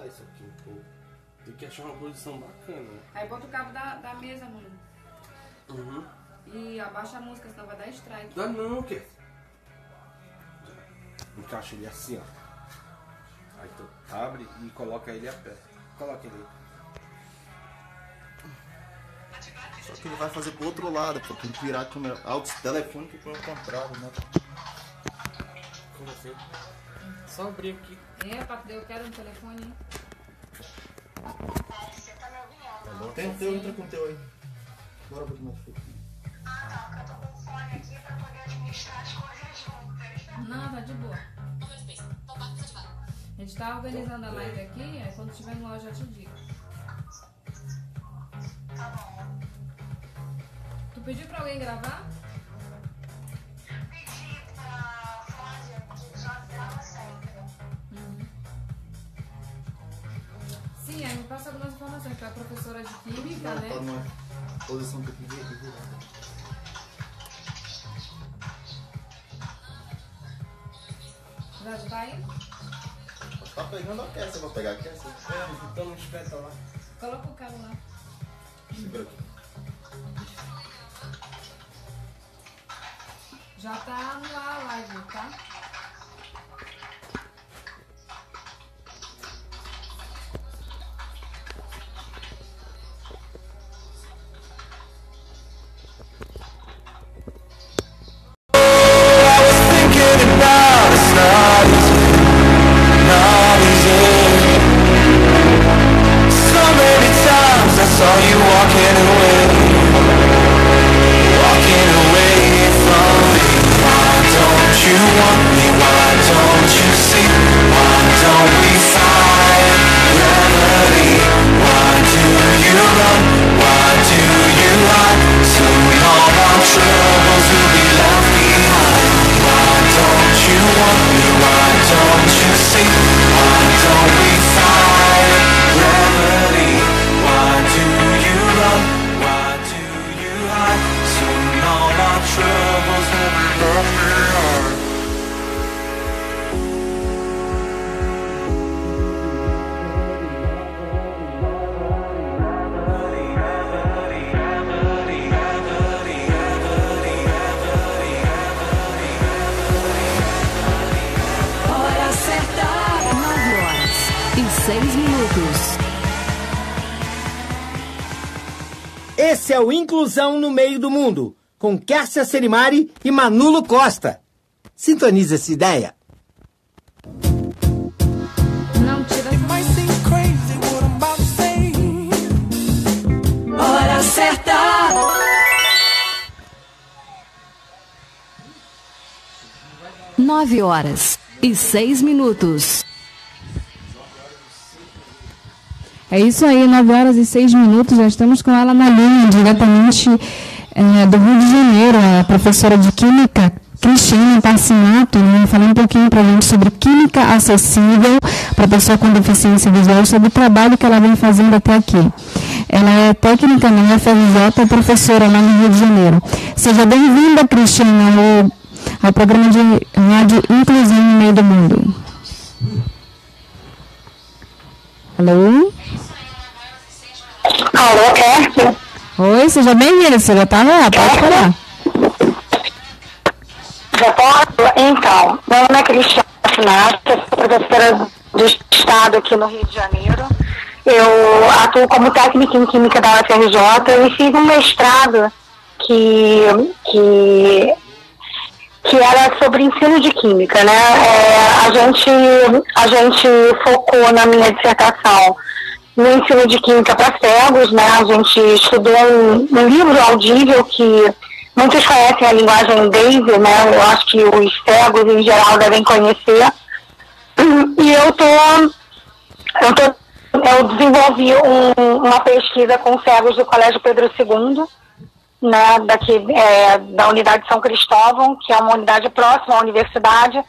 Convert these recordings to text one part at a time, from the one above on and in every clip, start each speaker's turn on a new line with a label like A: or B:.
A: ajustar isso aqui um pouco. Tem que achar uma posição bacana.
B: Aí bota o cabo da mesa, mano.
A: Uhum.
B: E abaixa a música, senão vai dar strike.
A: Dá não, Kef. Encaixa ele assim, ó. Aí tu abre e coloca ele a pé. Coloca ele aí.
C: Só que ele vai fazer pro outro lado, pô. Tem que virar a câmera. Alto telefone que foi contrário, né?
A: Como assim? Só abrir aqui.
B: Pato, eu quero um telefone, hein?
C: Tá bom? Tem o teu, entra com o teu aí. Bora ver como é que foi.
D: Porque eu tô com o fone aqui pra poder administrar as coisas juntas.
B: Não, tá de boa. A gente tá organizando a live aqui, aí quando estiver no ar eu já te digo.
D: Tá bom.
B: Tu pediu pra alguém gravar?
D: Pedi pra Flávia, que já grava sempre.
B: Sim, aí me passa algumas informações, que é a professora de química,
C: Não,
B: né?
C: tá numa posição um pouquinho virada.
B: Já tá aí?
C: Tá pegando a peça, vou pegar a peça.
A: Então não espeta lá.
B: Coloca o cabo lá.
C: Segura aqui.
B: Já tá no ar a live, tá?
E: Esse é o Inclusão no Meio do Mundo, com Kércia Serimari e Manulo Costa. Sintoniza essa ideia.
B: Não tira
F: Hora certa. 9h06.
G: É isso aí, 9h06, já estamos com ela na linha, diretamente do Rio de Janeiro, a professora de Química, Cristiane Passinato, falando um pouquinho para a gente sobre química acessível para pessoa com deficiência visual, sobre o trabalho que ela vem fazendo até aqui. Ela é técnica na UFRJ, professora lá no Rio de Janeiro. Seja bem-vinda, Cristiane, ao programa de rádio Inclusão no Meio do Mundo. Alô?
D: Alô, Kércia?
G: Oi, seja bem-vinda, você já está lá, pode falar.
D: Já posso? Então, meu nome é Cristiane Passinato, sou professora do Estado aqui no Rio de Janeiro. Eu atuo como técnica em Química da UFRJ e fiz um mestrado que era sobre ensino de Química, né? A gente focou na minha dissertação no ensino de Química para cegos, né? A gente estudou um livro audível que muitos conhecem a linguagem DAISY, né? Eu acho que os cegos em geral devem conhecer. E eu desenvolvi uma pesquisa com cegos do Colégio Pedro II, né, da Unidade São Cristóvão, que é uma unidade próxima à universidade,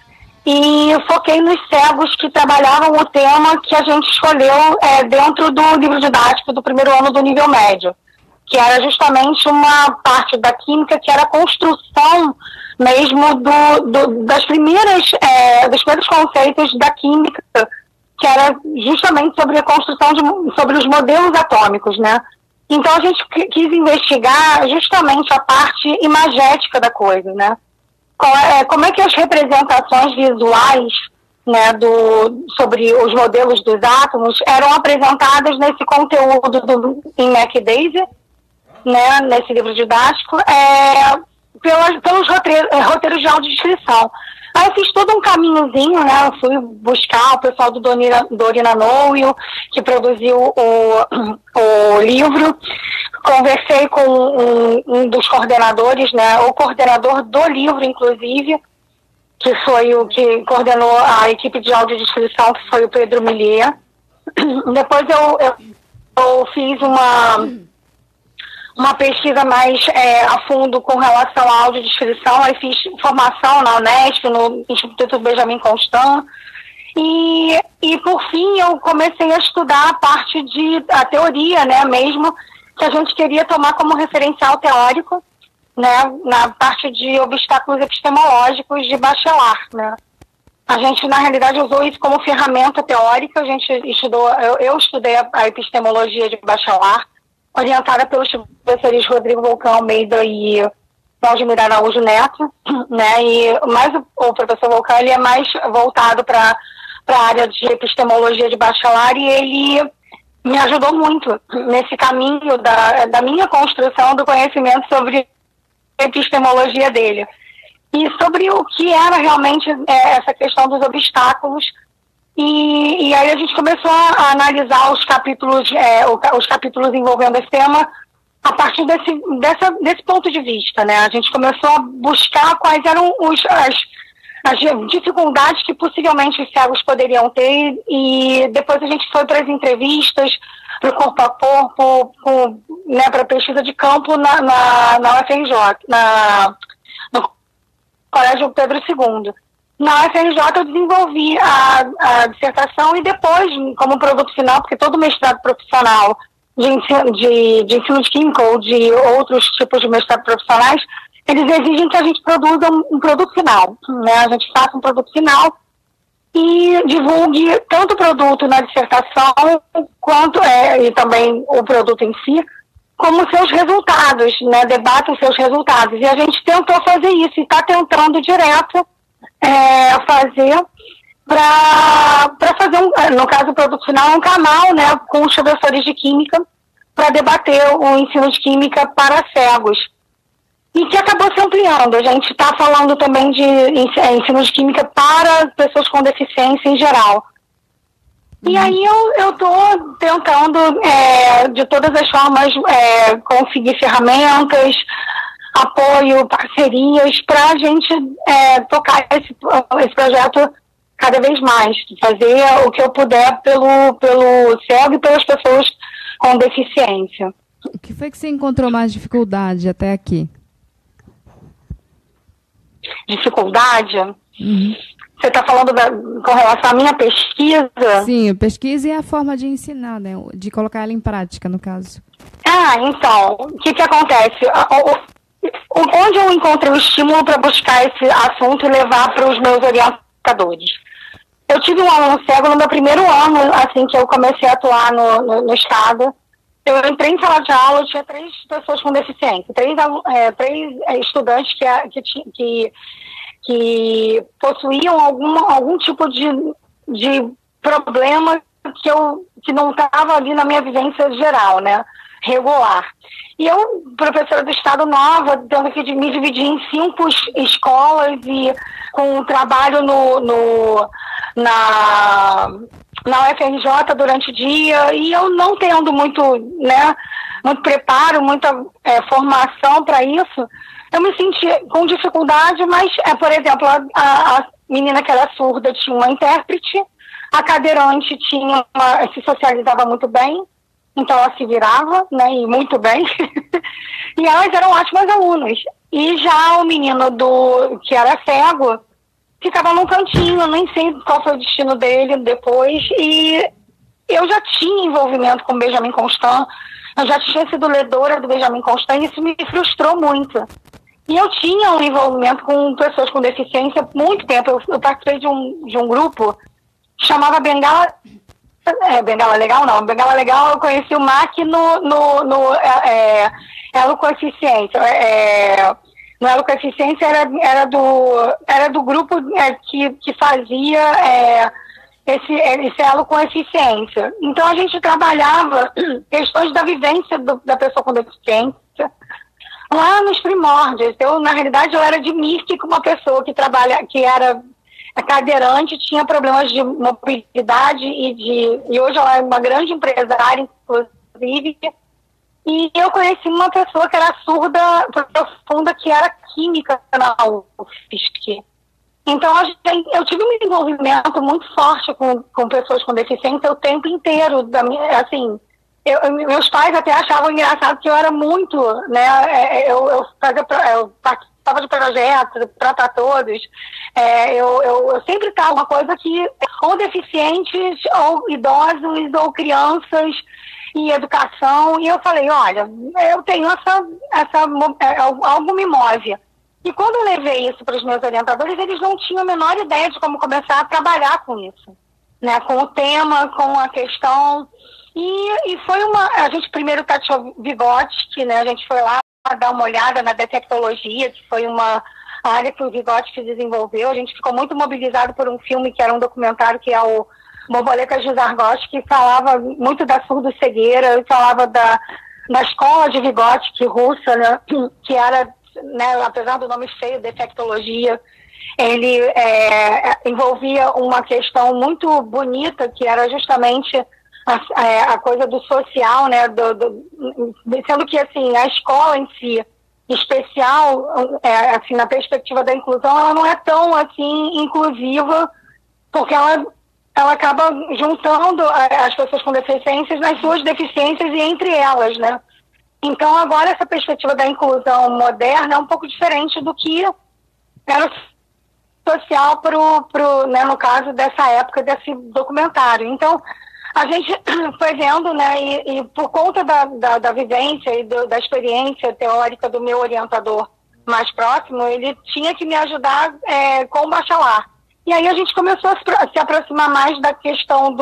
D: e foquei nos cegos que trabalhavam o tema que a gente escolheu dentro do livro didático do primeiro ano do nível médio, que era justamente uma parte da química que era a construção mesmo dos primeiros conceitos da química que era justamente sobre a construção sobre os modelos atômicos, né? Então a gente quis investigar justamente a parte imagética da coisa, né? Como é que as representações visuais, né, sobre os modelos dos átomos eram apresentadas nesse conteúdo em MacDaisy, né, nesse livro didático, pelos roteiros de audiodescrição. Aí eu fiz todo um caminhozinho, né? Eu fui buscar o pessoal do Dorina Noel, que produziu o livro. Conversei com um dos coordenadores, né? O coordenador do livro, inclusive, que foi o que coordenou a equipe de audiodescrição, que foi o Pedro Millier. Depois eu fiz uma pesquisa mais a fundo com relação à audiodescrição, aí fiz formação na Unesp, no Instituto Benjamin Constant, e por fim eu comecei a estudar a parte a teoria, né, mesmo, que a gente queria tomar como referencial teórico, né, na parte de obstáculos epistemológicos de Bachelard, né. A gente, na realidade, usou isso como ferramenta teórica, a gente estudou, eu estudei a epistemologia de Bachelard, orientada pelos professores Rodrigo Volcão Almeida e Valdemir Araújo Neto, né? Mas o professor Volcão, ele é mais voltado para a área de epistemologia de Bachelard, e ele me ajudou muito nesse caminho da minha construção do conhecimento sobre a epistemologia dele. E sobre o que era realmente essa questão dos obstáculos. E aí a gente começou a analisar os capítulos envolvendo esse tema a partir desse ponto de vista, né? A gente começou a buscar quais eram as dificuldades que possivelmente os cegos poderiam ter, e depois a gente foi para as entrevistas, para o corpo a corpo, né, para a pesquisa de campo na UFRJ, no Colégio Pedro II. Na UFRJ eu desenvolvi a dissertação, e depois, como produto final, porque todo mestrado profissional de ensino de química ou de outros tipos de mestrado profissionais, eles exigem que a gente produza um produto final, né? A gente faça um produto final e divulgue tanto o produto na dissertação, quanto e também o produto em si, como seus resultados, né? Debata os seus resultados. E a gente tentou fazer isso, e está tentando direto fazer para fazer, no caso do produto final, um canal, né, com os professores de química para debater o ensino de química para cegos. E que acabou se ampliando. A gente está falando também de ensino de química para pessoas com deficiência em geral. E aí eu estou tentando, de todas as formas, conseguir ferramentas, apoio, parcerias, para a gente tocar esse projeto cada vez mais, fazer o que eu puder pelo cego e pelas pessoas com deficiência.
G: O que foi que você encontrou mais dificuldade até aqui?
D: Dificuldade?
G: Uhum.
D: Você está falando com relação à minha pesquisa?
G: Sim, a pesquisa e a forma de ensinar, né? De colocar ela em prática, no caso.
D: Então, o que acontece? Onde eu encontrei o estímulo para buscar esse assunto e levar para os meus orientadores? Eu tive um aluno cego no meu primeiro ano, assim que eu comecei a atuar no Estado. Eu entrei em sala de aula, eu tinha 3 pessoas com deficiência, 3 estudantes que possuíam algum tipo de problema que não estava ali na minha vivência geral, né, regular. E eu, professora do Estado nova, tendo que me dividir em 5 escolas e com um trabalho na UFRJ durante o dia, e eu não tendo muito preparo, muita formação para isso, eu me senti com dificuldade, mas, por exemplo, a menina que era surda tinha uma intérprete, a cadeirante se socializava muito bem, então ela se virava, né, e muito bem, e elas eram ótimas alunas. E já o menino que era cego ficava num cantinho, eu nem sei qual foi o destino dele depois, e eu já tinha envolvimento com o Benjamin Constant, eu já tinha sido ledora do Benjamin Constant, e isso me frustrou muito. E eu tinha um envolvimento com pessoas com deficiência há muito tempo. Eu participei de um grupo chamava Bengala. Bengala Legal não. Bengala Legal eu conheci o MAC no Elo Coeficiência. No Elo Coeficiência era do grupo que fazia esse elo com eficiência. Então a gente trabalhava questões da vivência da pessoa com deficiência lá nos primórdios. Na realidade, eu era de mística, uma pessoa que era cadeirante, tinha problemas de mobilidade e hoje ela é uma grande empresária, inclusive. E eu conheci uma pessoa que era surda profunda, que era química na UFSC. Então, eu tive um envolvimento muito forte com pessoas com deficiência o tempo inteiro. Meus pais até achavam engraçado que eu era muito, né? Eu participava de projetos para todos. Eu sempre estava uma coisa que ou deficientes, ou idosos, ou crianças e educação. E eu falei, olha, eu tenho algo me move. E quando eu levei isso para os meus orientadores, eles não tinham a menor ideia de como começar a trabalhar com isso, né? Com o tema, com a questão. E foi a gente primeiro tateou Vygotsky, né? A gente foi lá dar uma olhada na defectologia, que foi uma área que o Vygotsky desenvolveu. A gente ficou muito mobilizado por um filme que era um documentário, que é o Borboletas de Zargotsky, que falava muito da surdo-cegueira, falava da escola de Vygotsky russa, né? Que era, né, apesar do nome feio, defectologia, ele envolvia uma questão muito bonita, que era justamente a coisa do social, né, sendo que assim, a escola em si, especial, assim, na perspectiva da inclusão, ela não é tão assim inclusiva, porque ela acaba juntando as pessoas com deficiências nas suas deficiências e entre elas, né? Então, agora, essa perspectiva da inclusão moderna é um pouco diferente do que era social né, no caso dessa época, desse documentário. Então, a gente foi vendo, né, e por conta da vivência e da experiência teórica do meu orientador mais próximo, ele tinha que me ajudar com o bachelar. E aí a gente começou a se aproximar mais da questão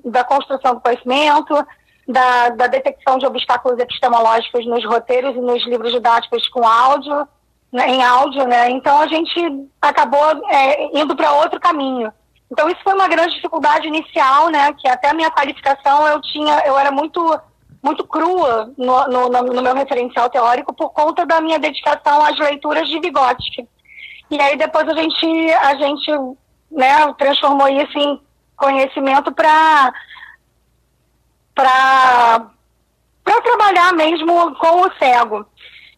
D: da construção do conhecimento, da detecção de obstáculos epistemológicos nos roteiros e nos livros didáticos com áudio, né, em áudio, né? Então a gente acabou indo para outro caminho. Então isso foi uma grande dificuldade inicial, né? Que até a minha qualificação eu era muito crua no meu referencial teórico por conta da minha dedicação às leituras de Vygotsky. E aí depois a gente né, transformou isso em conhecimento para trabalhar mesmo com o cego.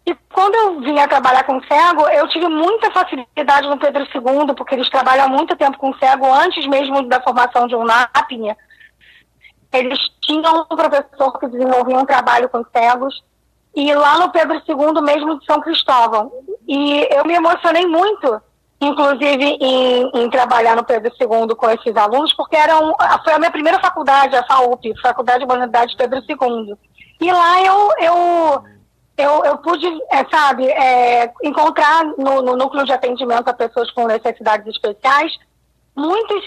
D: E quando eu vinha trabalhar com o cego, eu tive muita facilidade no Pedro II, porque eles trabalham há muito tempo com o cego, antes mesmo da formação de um NAPNE. Eles tinham um professor que desenvolvia um trabalho com cegos, e lá no Pedro II mesmo de São Cristóvão. E eu me emocionei muito, inclusive em trabalhar no Pedro II com esses alunos, porque foi a minha primeira faculdade, a FAUP, Faculdade de Humanidades Pedro II. E lá eu pude, encontrar no núcleo de atendimento a pessoas com necessidades especiais, muitos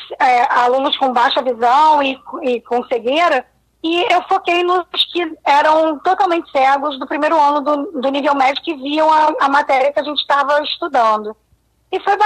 D: alunos com baixa visão e com cegueira, e eu foquei nos que eram totalmente cegos do primeiro ano do nível médio, que viam a matéria que a gente estava estudando. E foi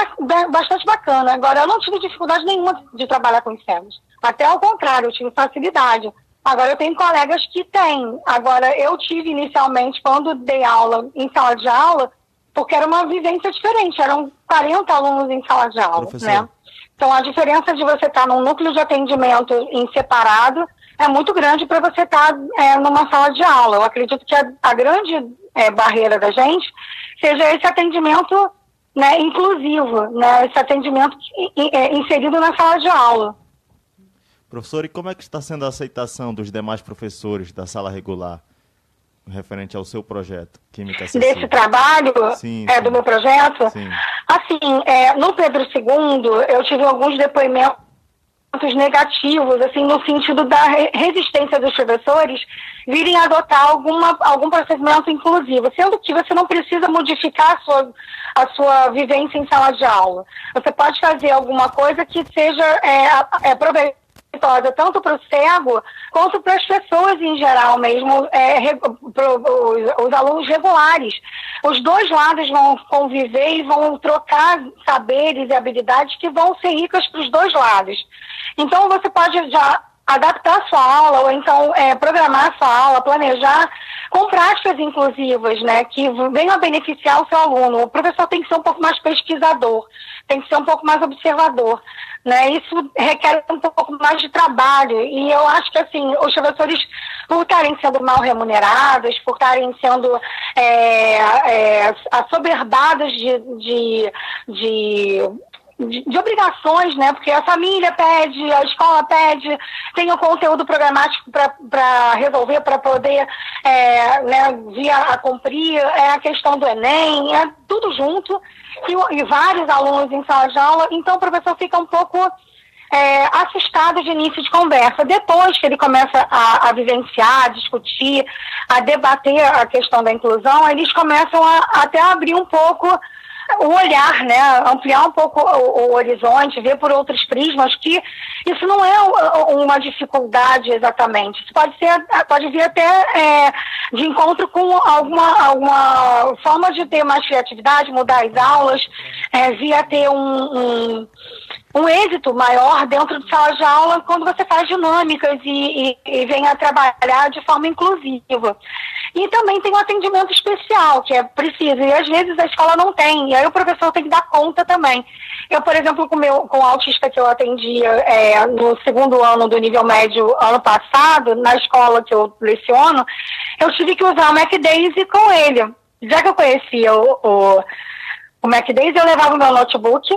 D: bastante bacana. Agora, eu não tive dificuldade nenhuma de trabalhar com os cegos. Até ao contrário, eu tive facilidade. Agora, eu tenho colegas que têm. Agora, eu tive inicialmente, quando dei aula em sala de aula, porque era uma vivência diferente. Eram 40 alunos em sala de aula, né? Então, a diferença de você estar num núcleo de atendimento em separado é muito grande para você estar numa sala de aula. Eu acredito que a grande barreira da gente seja esse atendimento, né, inclusivo, né, esse atendimento inserido na sala de aula.
C: Professor, e como é que está sendo a aceitação dos demais professores da sala regular, referente ao seu projeto, Química Acessível?
D: Desse trabalho?
C: Sim,
D: do meu projeto?
C: Sim.
D: Assim, no Pedro II, eu tive alguns depoimentos negativos, assim, no sentido da resistência dos professores virem a adotar algum procedimento inclusivo, sendo que você não precisa modificar a sua vivência em sala de aula. Você pode fazer alguma coisa que seja proveitosa tanto para o cego quanto para as pessoas em geral mesmo, os alunos regulares. Os dois lados vão conviver e vão trocar saberes e habilidades que vão ser ricas para os dois lados. Então você pode já adaptar a sua aula, ou então programar a sua aula, planejar com práticas inclusivas, né, que venham a beneficiar o seu aluno. O professor tem que ser um pouco mais pesquisador, tem que ser um pouco mais observador, né? Isso requer um pouco mais de trabalho, e eu acho que, assim, os professores, por estarem sendo mal remunerados, por estarem sendo assoberbados de obrigações, né? Porque a família pede, a escola pede, tem o conteúdo programático para resolver, para poder vir a cumprir, a questão do Enem, tudo junto, e vários alunos em sala de aula. Então o professor fica um pouco assustado de início de conversa. Depois que ele começa a vivenciar, a discutir, a debater a questão da inclusão, eles começam até a abrir um pouco o olhar, né? Ampliar um pouco o horizonte, ver por outros prismas, que isso não é uma dificuldade exatamente. Isso pode vir até de encontro com alguma forma de ter mais criatividade, mudar as aulas, vir a ter um êxito maior dentro de sala de aula quando você faz dinâmicas e vem a trabalhar de forma inclusiva. E também tem um atendimento especial, que é preciso, e às vezes a escola não tem, e aí o professor tem que dar conta também. Eu, por exemplo, com o autista que eu atendia no segundo ano do nível médio ano passado, na escola que eu leciono, eu tive que usar o MacDaisy com ele. Já que eu conhecia o MacDaisy, eu levava o meu notebook,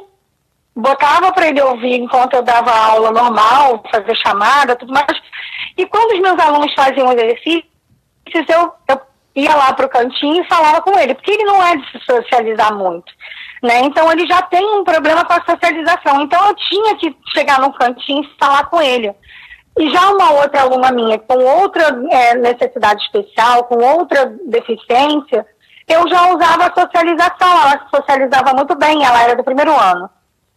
D: botava para ele ouvir enquanto eu dava aula normal, fazer chamada, tudo mais. E quando os meus alunos faziam exercícios, eu ia lá para o cantinho e falava com ele, porque ele não é de se socializar muito, né? Então ele já tem um problema com a socialização. Então eu tinha que chegar no cantinho e falar com ele. E já uma outra aluna minha, com outra necessidade especial, com outra deficiência, eu já usava a socialização. Ela se socializava muito bem, ela era do primeiro ano.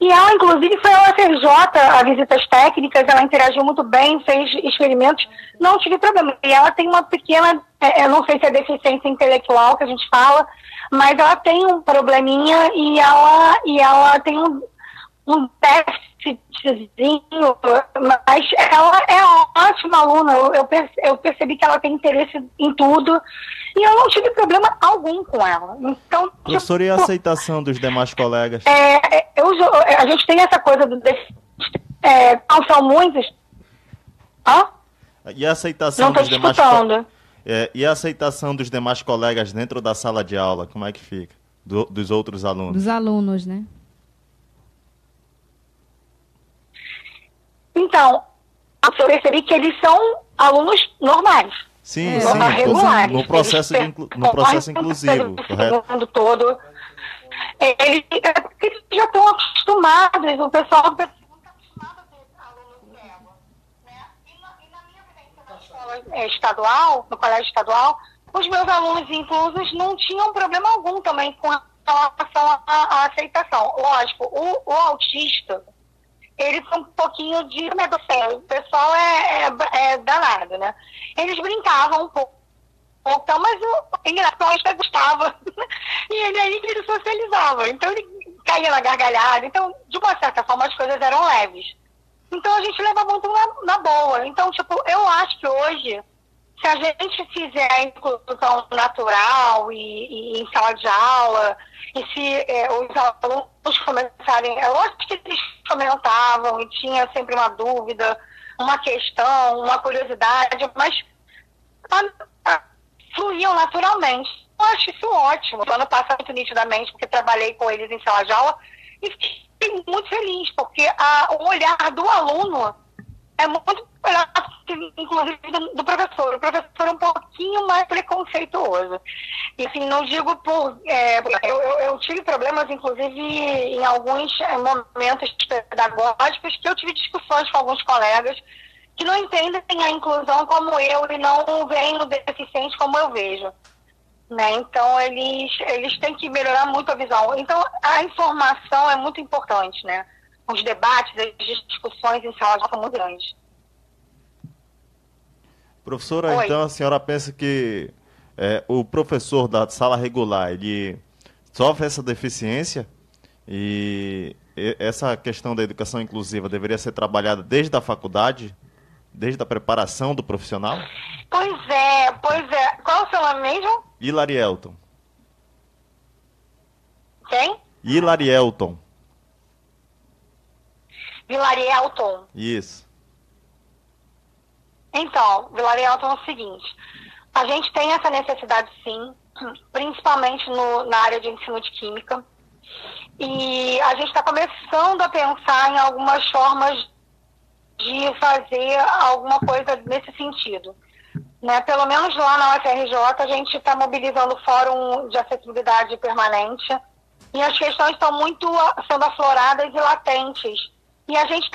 D: E ela, inclusive, foi ao UFRJ, a visitas técnicas, ela interagiu muito bem, fez experimentos, não tive problema. E ela tem uma pequena, eu não sei se é deficiência intelectual que a gente fala, mas ela tem um probleminha e ela tem um déficitzinho, mas ela é ótima aluna, eu percebi que ela tem interesse em tudo, e eu não tive problema algum com ela. Então,
C: professor, e a aceitação dos demais colegas?
D: A gente tem essa coisa do não são muitos.
C: E a aceitação dos demais e a aceitação dos demais colegas dentro da sala de aula, como é que fica? Dos outros alunos?
G: Dos alunos, né?
D: Então, eu percebi que eles são alunos normais.
C: Sim, regulares. No processo inclusivo, correto?
D: O mundo todo. Eles já estão acostumados, o pessoal está acostumado a ter alunos cegos, né? E na minha vivência na escola estadual, no colégio estadual, os meus alunos inclusos não tinham problema algum também com relação à aceitação. Lógico, o autista, ele tem um pouquinho de medo, o pessoal é danado, né? Eles brincavam um pouco, então, mas o engraçado gostava. E aí que ele socializava. Então ele caía na gargalhada. Então, de uma certa forma, as coisas eram leves. Então a gente leva muito na boa. Então, tipo, eu acho que hoje, se a gente fizer a inclusão natural e em sala de aula, e se os alunos começarem, eu acho que eles comentavam e tinha sempre uma dúvida, uma questão, uma curiosidade, mas fluíam naturalmente. Eu acho isso ótimo. O ano passado, muito nitidamente, porque trabalhei com eles em sala de aula, e fiquei muito feliz, porque o olhar do aluno é muito melhor, inclusive, do professor. O professor é um pouquinho mais preconceituoso. E assim, não digo por... eu tive problemas, inclusive, em alguns momentos pedagógicos, que eu tive discussões com alguns colegas que não entendem a inclusão como eu e não veem o deficiente como eu vejo. Né? Então, eles têm que melhorar muito a visão. Então, a informação é muito importante, né? Os debates, as discussões em sala de aula são muito grandes.
C: Professora,
D: Oi.
C: então a senhora pensa que o professor da sala regular, ele sofre essa deficiência e essa questão da educação inclusiva deveria ser trabalhada desde a faculdade, desde a preparação do profissional?
D: Pois é. Qual é o seu nome mesmo?
C: Hilarielton.
D: Quem?
C: Hilarielton.
D: Vilarielton.
C: Isso.
D: Então, Vilarielton é o seguinte, a gente tem essa necessidade sim, principalmente na área de ensino de química, e a gente está começando a pensar em algumas formas de fazer alguma coisa nesse sentido. Né? Pelo menos lá na UFRJ a gente está mobilizando o Fórum de Acessibilidade Permanente e as questões estão muito sendo afloradas e latentes. E a gente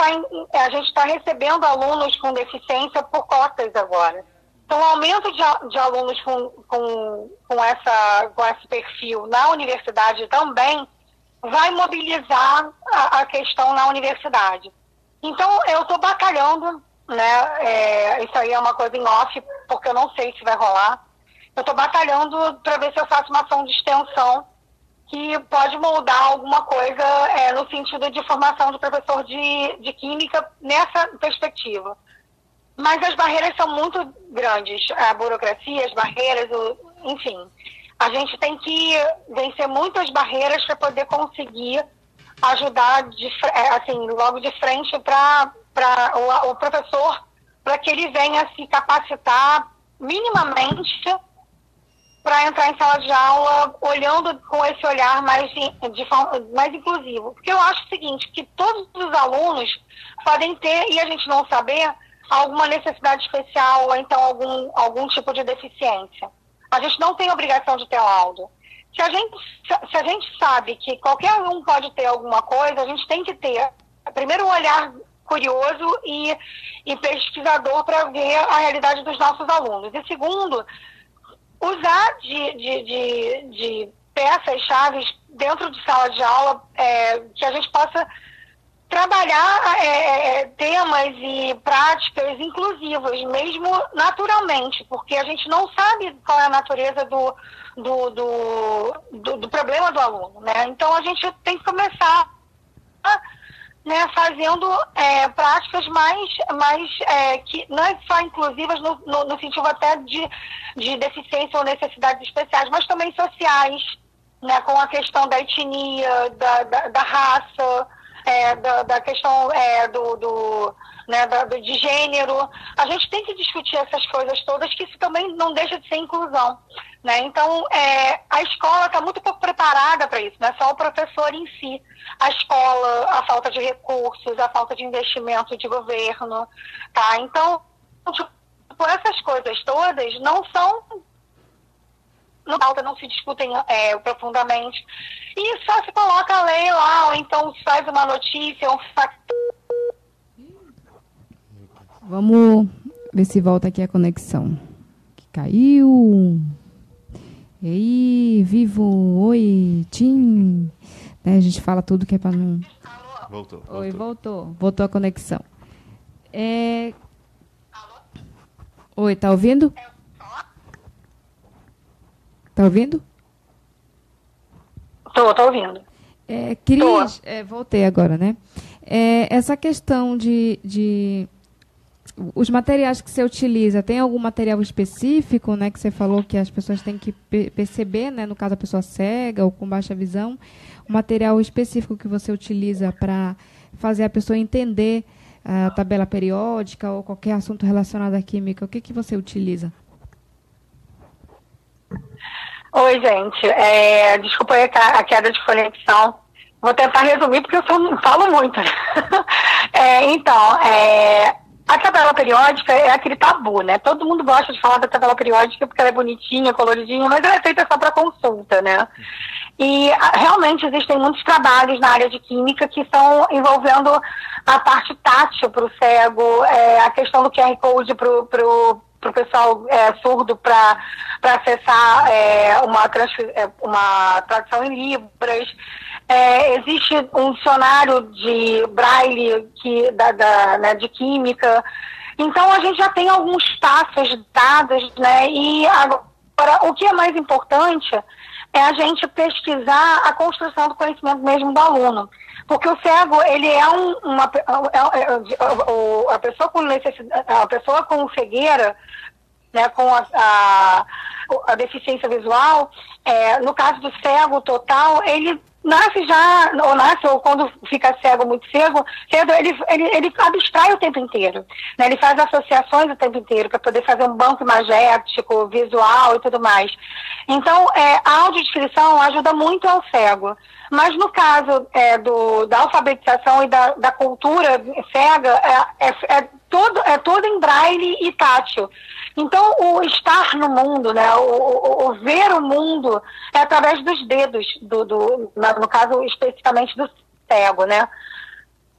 D: está recebendo alunos com deficiência por cotas agora. Então, o aumento de alunos com esse perfil na universidade também vai mobilizar a questão na universidade. Então, eu estou batalhando, né? Isso aí é uma coisa em off, porque eu não sei se vai rolar. Eu estou batalhando para ver se eu faço uma ação de extensão que pode moldar alguma coisa no sentido de formação de professor de química nessa perspectiva. Mas as barreiras são muito grandes, a burocracia, as barreiras, enfim. A gente tem que vencer muitas barreiras para poder conseguir ajudar logo de frente para o professor, para que ele venha se capacitar minimamente para entrar em sala de aula olhando com esse olhar mais inclusivo. Porque eu acho o seguinte, que todos os alunos podem ter, e a gente não saber, alguma necessidade especial ou então algum tipo de deficiência. A gente não tem obrigação de ter laudo. Se a gente sabe que qualquer um pode ter alguma coisa, a gente tem que ter, primeiro, um olhar curioso e pesquisador para ver a realidade dos nossos alunos. E segundo, usar de peças-chave dentro de sala de aula, que a gente possa trabalhar temas e práticas inclusivas, mesmo naturalmente, porque a gente não sabe qual é a natureza do problema do aluno, né? Então, a gente tem que começar fazendo práticas mais que não é só inclusivas no sentido até de deficiência ou necessidades especiais, mas também sociais, né, com a questão da etnia, da raça, da questão de gênero. A gente tem que discutir essas coisas todas, que isso também não deixa de ser inclusão. Né? Então, a escola está muito pouco preparada para isso, não é só o professor em si. A escola, a falta de recursos, a falta de investimento de governo. Tá? Então, essas coisas todas não se discutem profundamente. E só se coloca a lei lá, ou então se faz uma notícia, um fato.
G: Vamos ver se volta aqui a conexão. Que caiu. E aí, vivo, oi, Tim. Né, a gente fala tudo que é para não...
C: Voltou.
G: Oi, voltou a conexão. Oi, tá ouvindo? Tá ouvindo?
D: Tô ouvindo.
G: Cris, voltei agora, né? Essa questão de os materiais que você utiliza, tem algum material específico, né, que você falou que as pessoas têm que perceber, né, no caso a pessoa cega ou com baixa visão, um material específico que você utiliza para fazer a pessoa entender a tabela periódica ou qualquer assunto relacionado à química, o que você utiliza?
D: Oi, gente. Desculpa aí a queda de conexão. Vou tentar resumir, porque eu falo muito. Então, A tabela periódica é aquele tabu, né? Todo mundo gosta de falar da tabela periódica porque ela é bonitinha, coloridinha, mas ela é feita só para consulta, né? E realmente existem muitos trabalhos na área de química que estão envolvendo a parte tátil para o cego, a questão do QR Code para o pessoal surdo para acessar uma tradução em libras. Existe um dicionário de braille né, de química. Então, a gente já tem alguns passos dados, né? E agora, o que é mais importante é a gente pesquisar a construção do conhecimento mesmo do aluno. Porque o cego, ele é a pessoa com necessidade, a pessoa com cegueira, né, com a deficiência visual, no caso do cego total, ele nasce ou quando fica cego muito cedo, ele abstrai o tempo inteiro, né? Ele faz associações o tempo inteiro para poder fazer um banco imagético, visual e tudo mais. Então, a audiodescrição ajuda muito ao cego. Mas no caso da alfabetização e da cultura cega, todo em braille e tátil. Então, o estar no mundo, né, o ver o mundo é através dos dedos, no caso especificamente do cego, né?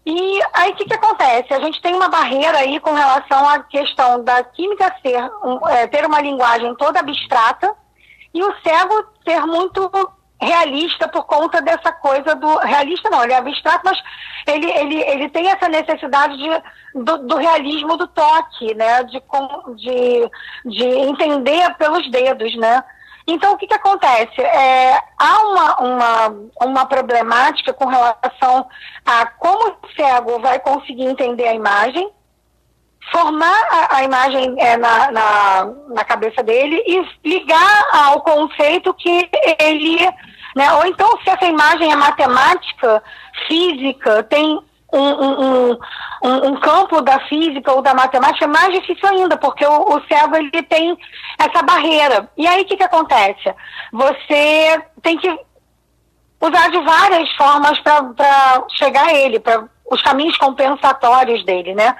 D: E aí o que acontece? A gente tem uma barreira aí com relação à questão da química ter uma linguagem toda abstrata e o cego ser muito realista por conta dessa coisa realista não, ele é abstrato, mas ele tem essa necessidade do realismo do toque, né, de entender pelos dedos, né. Então, o que acontece? Há uma problemática com relação a como o cego vai conseguir entender a imagem, formar a imagem na cabeça dele e ligar ao conceito que ele... Né? Ou então, se essa imagem é matemática, física, tem um campo da física ou da matemática, é mais difícil ainda, porque o cego ele tem essa barreira. E aí, o que acontece? Você tem que usar de várias formas para chegar a ele, para os caminhos compensatórios dele, né?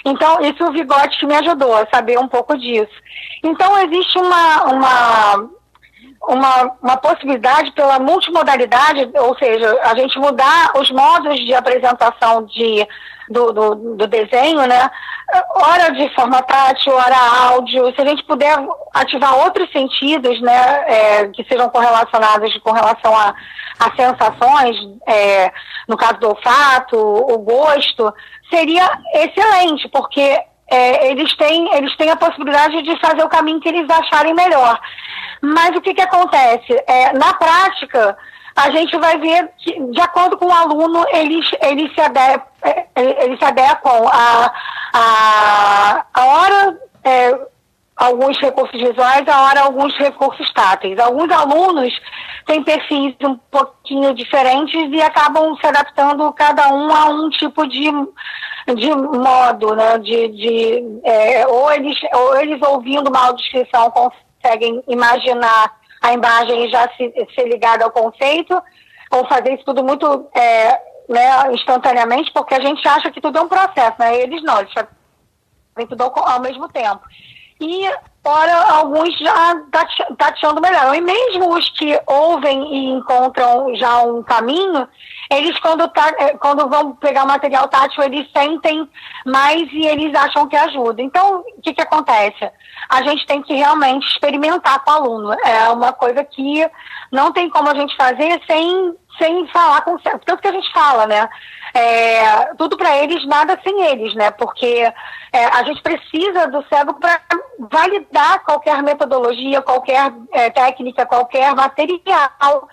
D: Então, isso o Vigotti me ajudou a saber um pouco disso. Então, existe uma possibilidade pela multimodalidade, ou seja, a gente mudar os modos de apresentação do desenho, né? Ora de forma tátil, ora áudio, se a gente puder ativar outros sentidos, né, que sejam correlacionados com relação a sensações, no caso do olfato, o gosto, seria excelente, porque eles têm a possibilidade de fazer o caminho que eles acharem melhor. Mas o que acontece? Na prática, a gente vai ver que, de acordo com o aluno, eles se adequam a hora alguns recursos visuais, a hora alguns recursos táteis. Alguns alunos têm perfis um pouquinho diferentes e acabam se adaptando cada um a um tipo de modo, né? Ou eles ouvindo uma audiodescrição conseguem imaginar a imagem e já ser ligada ao conceito, ou fazer isso tudo muito né, instantaneamente, porque a gente acha que tudo é um processo, né? Eles não, eles fazem tudo ao mesmo tempo. E, ora, alguns já tateando melhor. E mesmo os que ouvem e encontram já um caminho, eles, quando vão pegar o material tátil, eles sentem mais e eles acham que ajuda. Então, o que acontece? A gente tem que realmente experimentar com o aluno. É uma coisa que não tem como a gente fazer sem falar com o cego. Tanto que a gente fala, né? Tudo para eles, nada sem eles, né? Porque a gente precisa do cego para validar qualquer metodologia, qualquer técnica, qualquer material.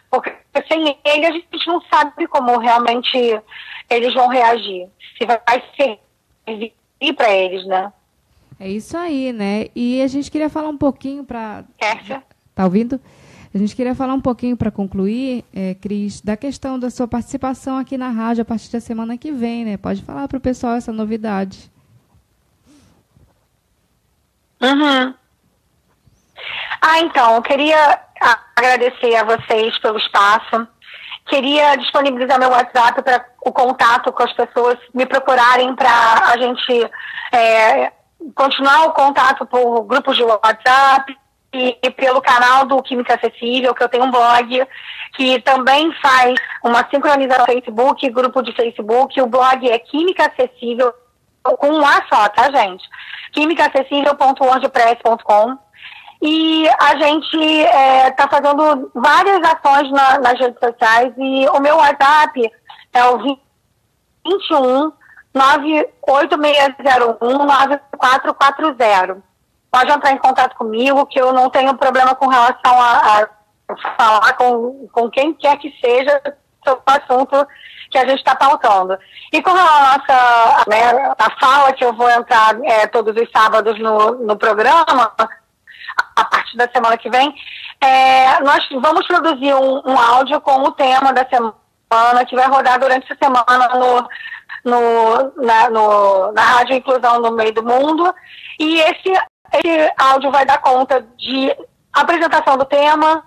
D: Porque sem ele a gente não sabe como realmente eles vão reagir. Se vai servir para eles, né?
G: É isso aí, né? E a gente queria falar um pouquinho para...
D: Kércia?
G: Tá ouvindo? A gente queria falar um pouquinho para concluir, Cris, da questão da sua participação aqui na rádio a partir da semana que vem, né? Pode falar para o pessoal essa novidade.
D: Uhum. Então, eu queria agradecer a vocês pelo espaço queria disponibilizar meu WhatsApp para o contato com as pessoas me procurarem para a gente continuar o contato por grupos de WhatsApp e pelo canal do Química Acessível, que eu tenho um blog que também faz uma sincronização no Facebook, grupo de Facebook. O blog é Química Acessível, com um A só, tá, gente? quimicaacessível.wordpress.com. E a gente está fazendo várias ações nas redes sociais, e o meu WhatsApp é o 21 98601 9440. Pode entrar em contato comigo, que eu não tenho problema com relação a falar com quem quer que seja sobre o assunto que a gente está pautando. E com relação a fala que eu vou entrar todos os sábados no programa, a partir da semana que vem, nós vamos produzir um áudio com o tema da semana, que vai rodar durante a semana na Rádio Inclusão no Meio do Mundo. E esse áudio vai dar conta de apresentação do tema,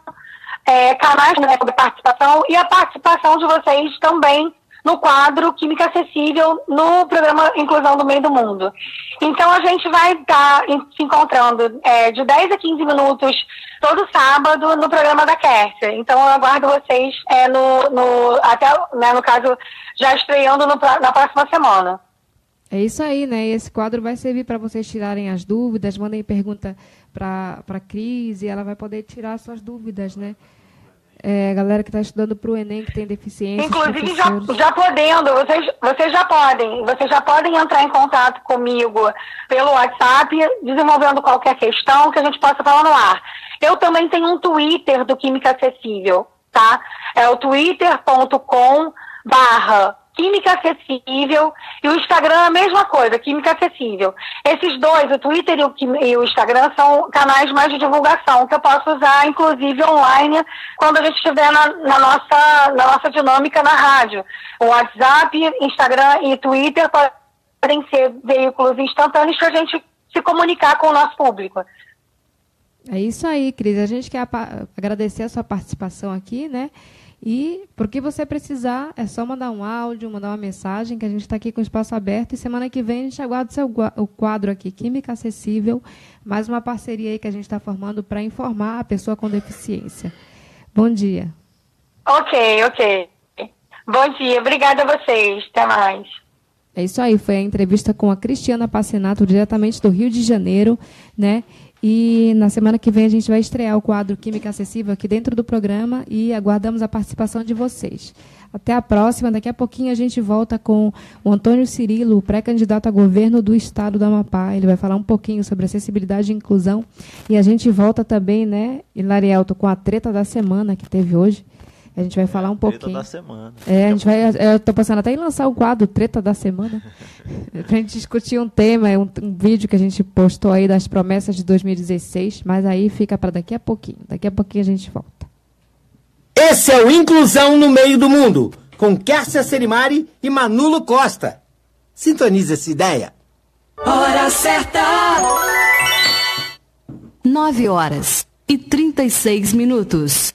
D: canais de participação e a participação de vocês também no quadro Química Acessível no programa Inclusão do Meio do Mundo. Então a gente vai estar se encontrando de 10 a 15 minutos todo sábado no programa da Kércia. Então eu aguardo vocês no caso, já estreando na próxima semana.
G: É isso aí, né? Esse quadro vai servir para vocês tirarem as dúvidas, mandem pergunta para a Cris e ela vai poder tirar suas dúvidas, né? Galera que está estudando para o Enem, que tem deficiência.
D: Inclusive, já podendo, vocês já podem entrar em contato comigo pelo WhatsApp, desenvolvendo qualquer questão que a gente possa falar no ar. Eu também tenho um Twitter do Química Acessível, tá? É o twitter.com/Química Acessível, e o Instagram é a mesma coisa, Química Acessível. Esses dois, o Twitter e o Instagram, são canais mais de divulgação, que eu posso usar, inclusive, online, quando a gente estiver na nossa dinâmica na rádio. O WhatsApp, Instagram e Twitter podem ser veículos instantâneos para a gente se comunicar com o nosso público.
G: É isso aí, Cris. A gente quer agradecer a sua participação aqui, né? E, por que você precisar, é só mandar um áudio, mandar uma mensagem, que a gente está aqui com o espaço aberto. E semana que vem a gente aguarda o quadro aqui, Química Acessível, mais uma parceria aí que a gente está formando para informar a pessoa com deficiência. Bom dia.
D: Ok. Bom dia, obrigada a vocês. Até mais.
G: É isso aí, foi a entrevista com a Cristiana Passinato, diretamente do Rio de Janeiro, né? E na semana que vem a gente vai estrear o quadro Química Acessível aqui dentro do programa e aguardamos a participação de vocês. Até a próxima. Daqui a pouquinho a gente volta com o Antônio Cirilo, pré-candidato a governo do estado do Amapá. Ele vai falar um pouquinho sobre acessibilidade e inclusão. E a gente volta também, né, Hilarielto, com a treta da semana que teve hoje. A gente vai falar um pouquinho. Treta da semana. A gente vai. Eu estou pensando até em lançar o quadro Treta da Semana. Para a gente discutir um tema, um vídeo que a gente postou aí das promessas de 2016, mas aí fica para daqui a pouquinho. Daqui a pouquinho a gente volta.
E: Esse é o Inclusão no Meio do Mundo, com Kércia Serimari e Manulo Costa. Sintonize essa ideia.
F: Hora certa! 9h36.